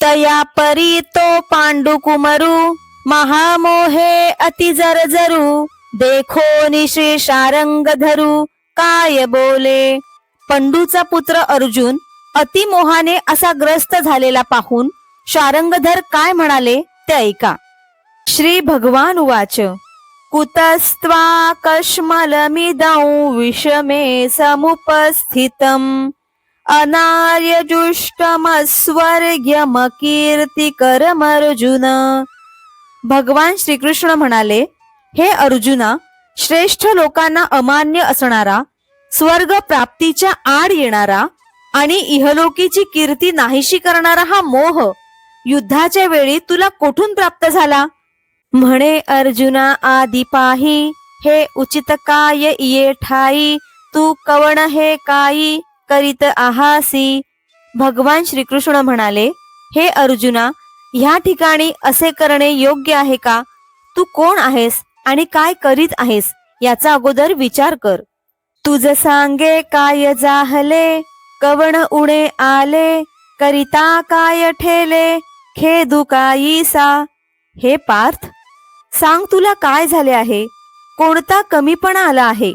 तया परी तो पांडू कुमरू, महामोहे अति जरजरू, देखो निश्री शारंग धरू, काय बोले. पंडूचा पुत्र अर्जुन अतिमोहाने असा ग्रस्त झालेला पाहून शारंगधर काय म्हणाले ते ऐका. श्री भगवान उवाच. कुतस्त्वा कश्मलमिदं विषमे समुपस्थितम्, अनार्यजुष्टमस्वर्ग्यमकीर्तिकरमर्जुन. भगवान श्रीकृष्ण म्हणाले, हे अर्जुना, श्रेष्ठ लोकांना अमान्य असणारा, स्वर्ग प्राप्तीच्या आड येणारा आणि इहलोकीची कीर्ती नाहीशी करणारा हा मोह युद्धाच्या वेळी तुला कोठून प्राप्त झाला. म्हणे अर्जुना आदी पाही, हे उचित काय ये ठाई, तू कवण हे काई करीत आहासी. भगवान श्रीकृष्ण म्हणाले, हे अर्जुना, ह्या ठिकाणी असे करणे योग्य आहे का. तू कोण आहेस आणि काय करीत आहेस याचा अगोदर विचार कर. तुझ सांगे काय जाहले, कवण उणे आले, करिता काय ठेले, खेदू काईसा. हे पार्थ, सांग तुला काय झाले आहे, कोणता कमीपणा आला आहे,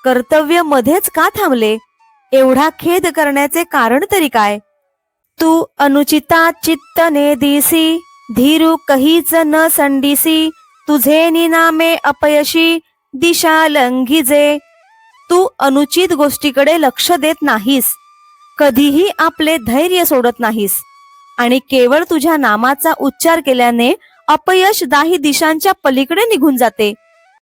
कर्तव्य मध्येच का थांबले, एवढा खेद करण्याचे कारण तरी काय. तू अनुचिता चित्त ने दिसी, धीरू कहीच न संडीसी, तुझे निनामे अपयशी, दिशा लंघिजे. तू अनुचित गोष्टीकडे लक्ष देत नाहीस, कधीही आपले धैर्य सोडत नाहीस आणि केवळ तुझ्या नामाचा उच्चार केल्याने अपयश दाही दिशांच्या पलीकडे निघून जाते.